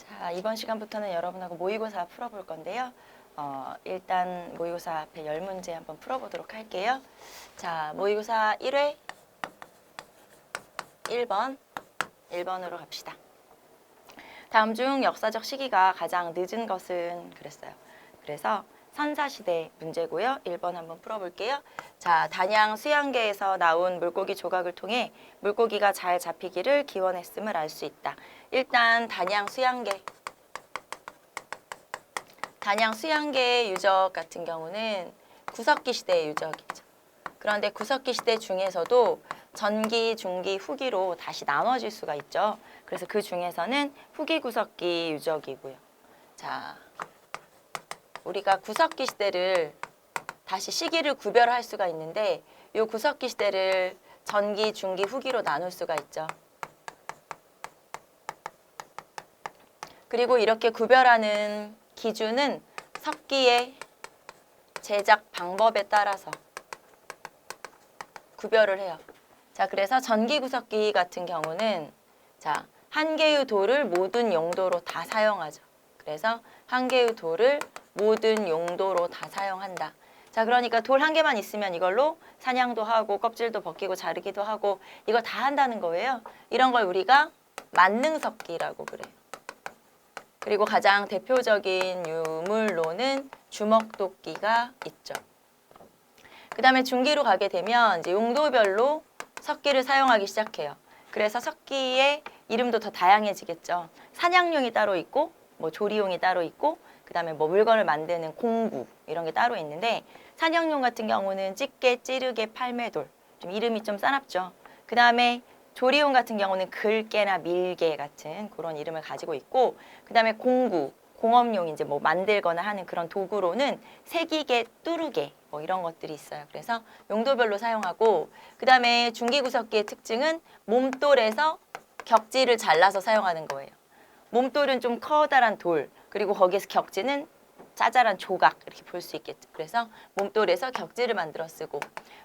자, 이번 시간부터는 여러분하고 모의고사 풀어볼 건데요. 일단 모의고사 앞에 10문제 한번 풀어보도록 할게요. 자, 모의고사 1회 1번으로 갑시다. 다음 중 역사적 시기가 가장 늦은 것은 그랬어요. 그래서 선사시대 문제고요. 1번 한번 풀어볼게요. 자, 단양 수양계에서 나온 물고기 조각을 통해 물고기가 잘 잡히기를 기원했음을 알 수 있다. 일단 단양 수양계의 유적 같은 경우는 구석기 시대의 유적이죠. 그런데 구석기 시대 중에서도 전기, 중기, 후기로 다시 나눠질 수가 있죠. 그래서 그 중에서는 후기 구석기 유적이고요. 자, 우리가 구석기 시대를 다시 시기를 구별할 수가 있는데 이 구석기 시대를 전기, 중기, 후기로 나눌 수가 있죠. 그리고 이렇게 구별하는 기준은 석기의 제작 방법에 따라서 구별을 해요. 자, 그래서 전기구석기 같은 경우는 자, 한 개의 돌을 모든 용도로 다 사용하죠. 그래서 한 개의 돌을 모든 용도로 다 사용한다. 자, 그러니까 돌 한 개만 있으면 이걸로 사냥도 하고 껍질도 벗기고 자르기도 하고 이거 다 한다는 거예요. 이런 걸 우리가 만능석기라고 그래요. 그리고 가장 대표적인 유물로는 주먹도끼가 있죠. 그 다음에 중기로 가게 되면 이제 용도별로 석기를 사용하기 시작해요. 그래서 석기의 이름도 더 다양해지겠죠. 사냥용이 따로 있고, 뭐 조리용이 따로 있고, 그 다음에 뭐 물건을 만드는 공구 이런 게 따로 있는데 사냥용 같은 경우는 찌개, 찌르개, 팔매돌 좀 이름이 좀 싸납죠. 그 다음에 조리용 같은 경우는 글개나 밀개 같은 그런 이름을 가지고 있고, 그 다음에 공구, 공업용 이제 뭐 만들거나 하는 그런 도구로는 세기개, 뚜루개 뭐 이런 것들이 있어요. 그래서 용도별로 사용하고, 그 다음에 중기구석기의 특징은 몸돌에서 격지를 잘라서 사용하는 거예요. 몸돌은 좀 커다란 돌, 그리고 거기에서 격지는 짜잘한 조각 이렇게 볼 수 있겠죠. 그래서 몸돌에서 격지를 만들어 쓰고,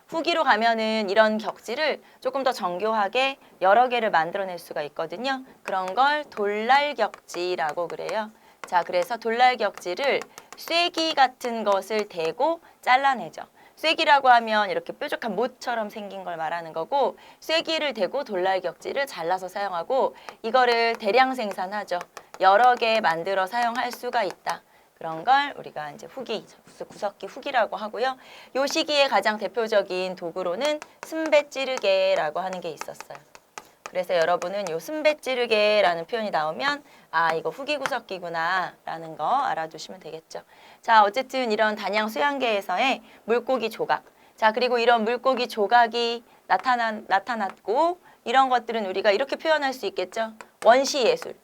후기로 가면은 이런 격지를 조금 더 정교하게 여러 개를 만들어낼 수가 있거든요. 그런 걸 돌날격지라고 그래요. 자, 그래서 돌날격지를 쐐기 같은 것을 대고 잘라내죠. 쐐기라고 하면 이렇게 뾰족한 못처럼 생긴 걸 말하는 거고, 쐐기를 대고 돌날격지를 잘라서 사용하고 이거를 대량 생산하죠. 여러 개 만들어 사용할 수가 있다. 그런 걸 우리가 이제 후기, 구석기 후기라고 하고요. 요 시기에 가장 대표적인 도구로는 순배찌르개라고 하는 게 있었어요. 그래서 여러분은 요 순배찌르개라는 표현이 나오면 아, 이거 후기 구석기구나 라는 거 알아두시면 되겠죠. 자, 어쨌든 이런 단양 수양계에서의 물고기 조각. 자, 그리고 이런 물고기 조각이 나타났고 이런 것들은 우리가 이렇게 표현할 수 있겠죠. 원시예술.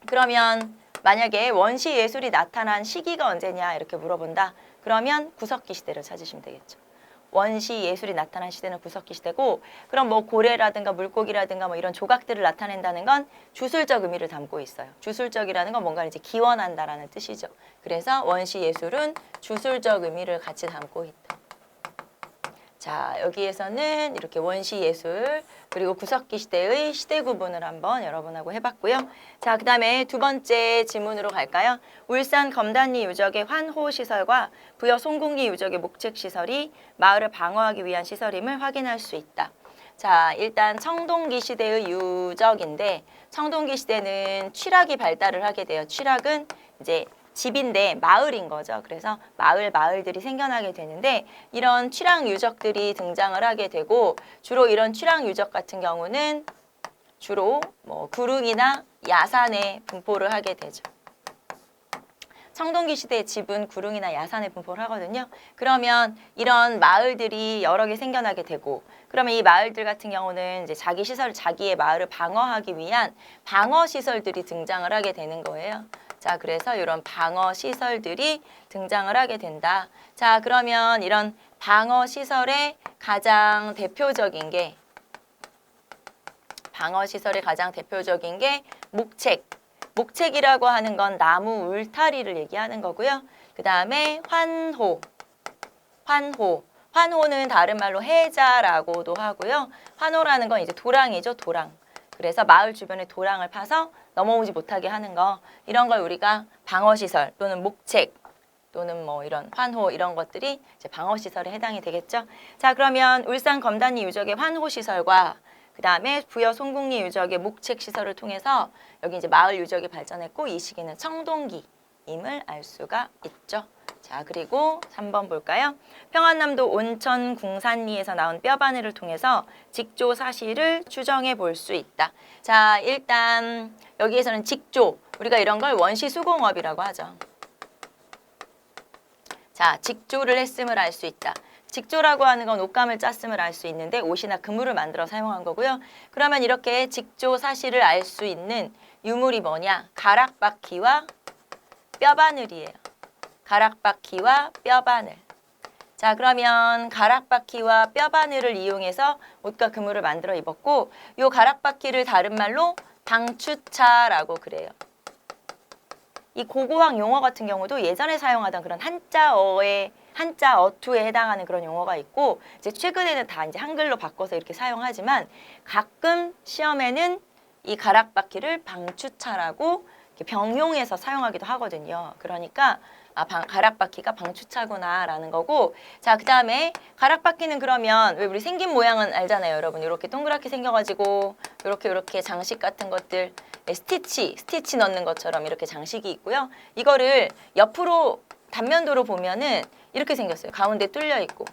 그러면 만약에 원시 예술이 나타난 시기가 언제냐 이렇게 물어본다. 그러면 구석기 시대를 찾으시면 되겠죠. 원시 예술이 나타난 시대는 구석기 시대고, 그럼 뭐 고래라든가 물고기라든가 뭐 이런 조각들을 나타낸다는 건 주술적 의미를 담고 있어요. 주술적이라는 건 뭔가 이제 기원한다라는 뜻이죠. 그래서 원시 예술은 주술적 의미를 같이 담고 있다. 자, 여기에서는 이렇게 원시 예술 그리고 구석기 시대의 시대 구분을 한번 여러분하고 해봤고요. 자, 그 다음에 두 번째 지문으로 갈까요? 울산 검단리 유적의 환호 시설과 부여 송궁리 유적의 목책 시설이 마을을 방어하기 위한 시설임을 확인할 수 있다. 자, 일단 청동기 시대의 유적인데 청동기 시대는 취락이 발달을 하게 돼요. 취락은 이제 집인데 마을인 거죠. 그래서 마을들이 생겨나게 되는데 이런 취락 유적들이 등장을 하게 되고, 주로 이런 취락 유적 같은 경우는 주로 뭐 구릉이나 야산에 분포를 하게 되죠. 청동기 시대의 집은 구릉이나 야산에 분포를 하거든요. 그러면 이런 마을들이 여러 개 생겨나게 되고, 그러면 이 마을들 같은 경우는 이제 자기의 마을을 방어하기 위한 방어 시설들이 등장을 하게 되는 거예요. 자, 그래서 이런 방어 시설들이 등장을 하게 된다. 자, 그러면 이런 방어 시설의 가장 대표적인 게 목책. 목책이라고 하는 건 나무 울타리를 얘기하는 거고요. 그 다음에 환호는 다른 말로 해자라고도 하고요. 환호라는 건 이제 도랑이죠, 도랑. 그래서 마을 주변에 도랑을 파서 넘어오지 못하게 하는 거, 이런 걸 우리가 방어시설 또는 목책 또는 뭐 이런 환호 이런 것들이 이제 방어시설에 해당이 되겠죠. 자, 그러면 울산 검단리 유적의 환호시설과 그 다음에 부여 송국리 유적의 목책시설을 통해서 여기 이제 마을 유적이 발전했고 이 시기는 청동기임을 알 수가 있죠. 자, 그리고 3번 볼까요? 평안남도 온천 궁산리에서 나온 뼈바늘을 통해서 직조 사실을 추정해 볼 수 있다. 자, 일단 여기에서는 직조, 우리가 이런 걸 원시수공업이라고 하죠. 자, 직조를 했음을 알 수 있다. 직조라고 하는 건 옷감을 짰음을 알 수 있는데 옷이나 그물을 만들어 사용한 거고요. 그러면 이렇게 직조 사실을 알 수 있는 유물이 뭐냐? 가락바퀴와 뼈바늘이에요. 가락바퀴와 뼈바늘. 자, 그러면 가락바퀴와 뼈바늘을 이용해서 옷과 그물을 만들어 입었고 요 가락바퀴를 다른 말로 방추차라고 그래요. 이 고고학 용어 같은 경우도 예전에 사용하던 그런 한자어의 한자 어투에 해당하는 그런 용어가 있고 이제 최근에는 다 이제 한글로 바꿔서 이렇게 사용하지만 가끔 시험에는 이 가락바퀴를 방추차라고 이렇게 병용해서 사용하기도 하거든요. 그러니까 가락바퀴가 방추차구나라는 거고, 자, 그 다음에 가락바퀴는 그러면 왜 우리 생긴 모양은 알잖아요, 여러분. 이렇게 동그랗게 생겨가지고 이렇게 장식 같은 것들, 스티치 넣는 것처럼 이렇게 장식이 있고요. 이거를 옆으로 단면도로 보면은 이렇게 생겼어요. 가운데 뚫려 있고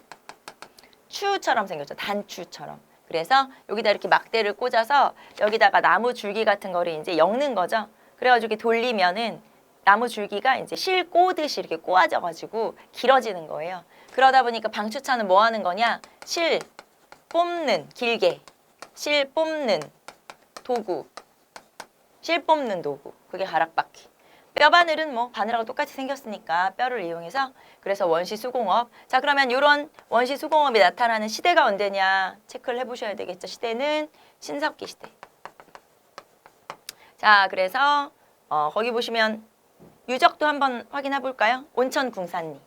추처럼 생겼죠. 단추처럼. 그래서 여기다 이렇게 막대를 꽂아서 여기다가 나무 줄기 같은 거를 이제 엮는 거죠. 그래가지고 이렇게 돌리면은 나무 줄기가 이제 실 꼬듯이 이렇게 꼬아져가지고 길어지는 거예요. 그러다 보니까 방추차는 뭐 하는 거냐? 실 뽑는, 길게 실 뽑는 도구, 실 뽑는 도구. 그게 가락바퀴. 뼈바늘은 뭐 바늘하고 똑같이 생겼으니까 뼈를 이용해서, 그래서 원시수공업. 자, 그러면 이런 원시수공업이 나타나는 시대가 언제냐 체크를 해보셔야 되겠죠. 시대는 신석기 시대. 자, 그래서 거기 보시면 유적도 한번 확인해 볼까요? 온천궁산리,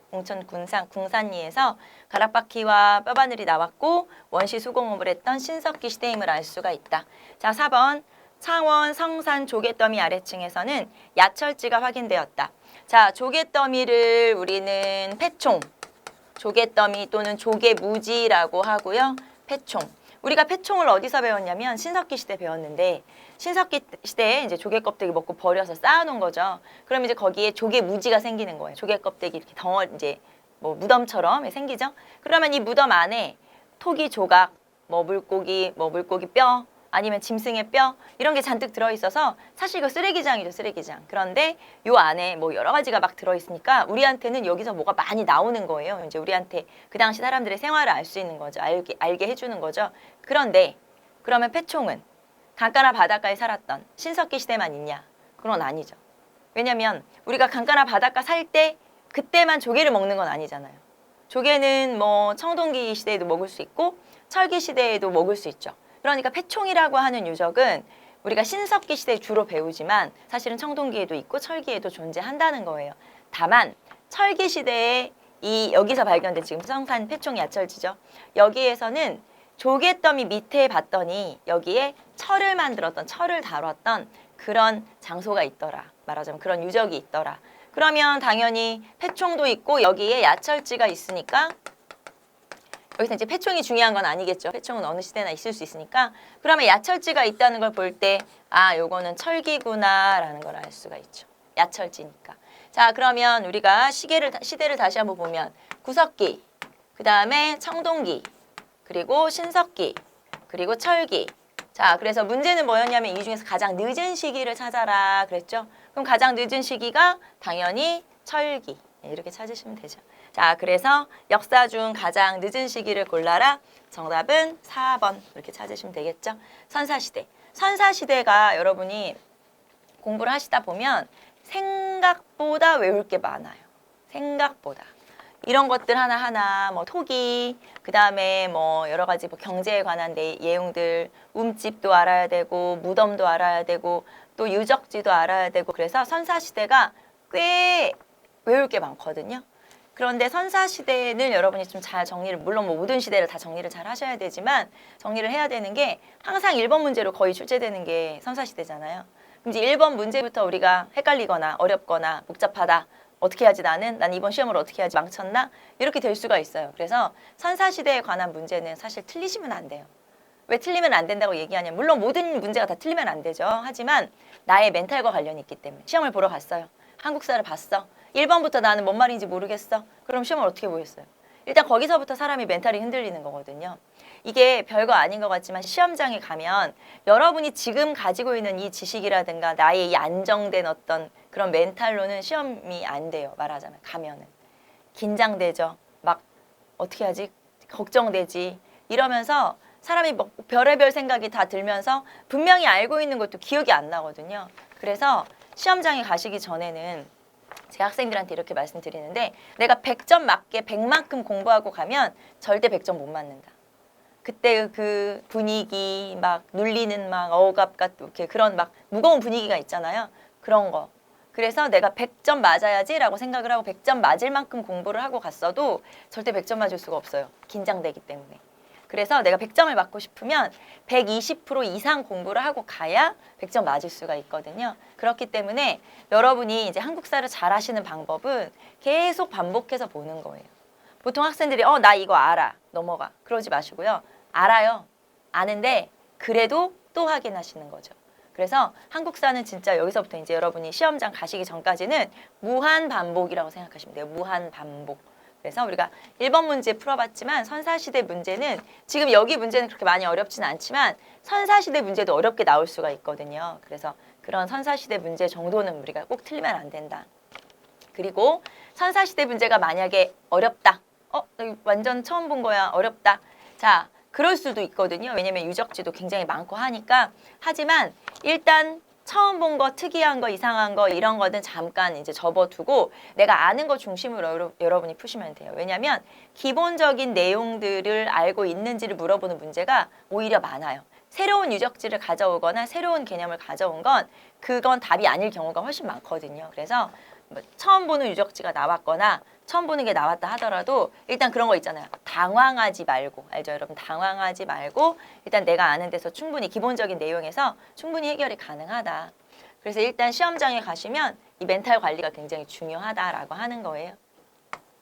궁산리에서 가락바퀴와 뼈바늘이 나왔고 원시수공업을 했던 신석기 시대임을 알 수가 있다. 자, 4번 창원 성산 조개더미 아래층에서는 야철지가 확인되었다. 자, 조개더미를 우리는 패총, 조개더미 또는 조개무지라고 하고요. 패총. 우리가 패총을 어디서 배웠냐면 신석기 시대 배웠는데, 신석기 시대에 이제 조개 껍데기 먹고 버려서 쌓아놓은 거죠. 그럼 이제 거기에 조개 무지가 생기는 거예요. 조개 껍데기 이렇게 덩어리 이제 뭐 무덤처럼 생기죠. 그러면 이 무덤 안에 토기 조각, 뭐 물고기 뼈, 아니면 짐승의 뼈 이런 게 잔뜩 들어있어서 사실 이거 쓰레기장이죠, 쓰레기장. 그런데 요 안에 뭐 여러 가지가 막 들어있으니까 우리한테는 여기서 뭐가 많이 나오는 거예요. 이제 우리한테 그 당시 사람들의 생활을 알 수 있는 거죠. 알게 해주는 거죠. 그런데 그러면 패총은 강가나 바닷가에 살았던 신석기 시대만 있냐? 그건 아니죠. 왜냐면 우리가 강가나 바닷가 살 때 그때만 조개를 먹는 건 아니잖아요. 조개는 뭐 청동기 시대에도 먹을 수 있고 철기 시대에도 먹을 수 있죠. 그러니까 패총이라고 하는 유적은 우리가 신석기 시대에 주로 배우지만 사실은 청동기에도 있고 철기에도 존재한다는 거예요. 다만 철기 시대에 여기서 발견된 지금 성산 패총 야철지죠. 여기에서는 조개더미 밑에 봤더니 여기에 철을 만들었던, 철을 다뤘던 그런 장소가 있더라. 말하자면 그런 유적이 있더라. 그러면 당연히 패총도 있고 여기에 야철지가 있으니까 여기서 이제 패총이 중요한 건 아니겠죠. 패총은 어느 시대나 있을 수 있으니까. 그러면 야철지가 있다는 걸 볼 때 요거는 철기구나라는 걸 알 수가 있죠. 야철지니까. 자, 그러면 우리가 시대를 다시 한번 보면 구석기, 그 다음에 청동기, 그리고 신석기, 그리고 철기. 자, 그래서 문제는 뭐였냐면 이 중에서 가장 늦은 시기를 찾아라 그랬죠. 그럼 가장 늦은 시기가 당연히 철기. 이렇게 찾으시면 되죠. 자, 그래서 역사 중 가장 늦은 시기를 골라라. 정답은 4번 이렇게 찾으시면 되겠죠. 선사시대. 선사시대가 여러분이 공부를 하시다 보면 생각보다 외울 게 많아요. 생각보다. 이런 것들 하나하나 뭐 토기, 그 다음에 뭐 여러 가지 뭐 경제에 관한 내용들, 움집도 알아야 되고 무덤도 알아야 되고 또 유적지도 알아야 되고, 그래서 선사시대가 꽤 외울 게 많거든요. 그런데 선사시대는 여러분이 좀 잘 정리를, 물론 뭐 모든 시대를 다 정리를 잘 하셔야 되지만 정리를 해야 되는 게 항상 1번 문제로 거의 출제되는 게 선사시대잖아요. 그럼 이제 1번 문제부터 우리가 헷갈리거나 어렵거나 복잡하다. 어떻게 해야지 난 이번 시험을 어떻게 해야지 망쳤나? 이렇게 될 수가 있어요. 그래서 선사시대에 관한 문제는 사실 틀리시면 안 돼요. 왜 틀리면 안 된다고 얘기하냐면 물론 모든 문제가 다 틀리면 안 되죠. 하지만 나의 멘탈과 관련이 있기 때문에 시험을 보러 갔어요. 한국사를 봤어. 1번부터 나는 뭔 말인지 모르겠어. 그럼 시험을 어떻게 보겠어요? 일단 거기서부터 사람이 멘탈이 흔들리는 거거든요. 이게 별거 아닌 것 같지만 시험장에 가면 여러분이 지금 가지고 있는 이 지식이라든가 나의 이 안정된 어떤 그런 멘탈로는 시험이 안 돼요. 말하자면 가면은 긴장되죠. 막 어떻게 하지? 걱정되지. 이러면서 사람이 뭐 별의별 생각이 다 들면서 분명히 알고 있는 것도 기억이 안 나거든요. 그래서 시험장에 가시기 전에는 제 학생들한테 이렇게 말씀드리는데 내가 100점 맞게 100만큼 공부하고 가면 절대 100점 못 맞는다. 그때 그 분위기 막 눌리는 막 억압 같은 이렇게 그런 막 무거운 분위기가 있잖아요. 그런 거. 그래서 내가 100점 맞아야지라고 생각을 하고 100점 맞을 만큼 공부를 하고 갔어도 절대 100점 맞을 수가 없어요. 긴장되기 때문에. 그래서 내가 100점을 맞고 싶으면 120% 이상 공부를 하고 가야 100점 맞을 수가 있거든요. 그렇기 때문에 여러분이 이제 한국사를 잘 하시는 방법은 계속 반복해서 보는 거예요. 보통 학생들이 나 이거 알아. 넘어가. 그러지 마시고요. 알아요. 아는데 그래도 또 확인하시는 거죠. 그래서 한국사는 진짜 여기서부터 이제 여러분이 시험장 가시기 전까지는 무한 반복이라고 생각하시면 돼요. 무한 반복. 그래서 우리가 1번 문제 풀어봤지만 선사시대 문제는 지금 여기 문제는 그렇게 많이 어렵진 않지만 선사시대 문제도 어렵게 나올 수가 있거든요. 그래서 그런 선사시대 문제 정도는 우리가 꼭 틀리면 안 된다. 그리고 선사시대 문제가 만약에 어렵다. 나 이거 완전 처음 본 거야. 어렵다. 자, 그럴 수도 있거든요. 왜냐면 유적지도 굉장히 많고 하니까. 하지만 일단 처음 본 거, 특이한 거, 이상한 거 이런 거는 잠깐 이제 접어두고 내가 아는 거 중심으로 여러분이 푸시면 돼요. 왜냐하면 기본적인 내용들을 알고 있는지를 물어보는 문제가 오히려 많아요. 새로운 유적지를 가져오거나 새로운 개념을 가져온 건 그건 답이 아닐 경우가 훨씬 많거든요. 그래서 처음 보는 유적지가 나왔거나 처음 보는 게 나왔다 하더라도 일단 그런 거 있잖아요. 당황하지 말고, 알죠 여러분? 당황하지 말고 일단 내가 아는 데서 충분히 기본적인 내용에서 충분히 해결이 가능하다. 그래서 일단 시험장에 가시면 이 멘탈 관리가 굉장히 중요하다라고 하는 거예요.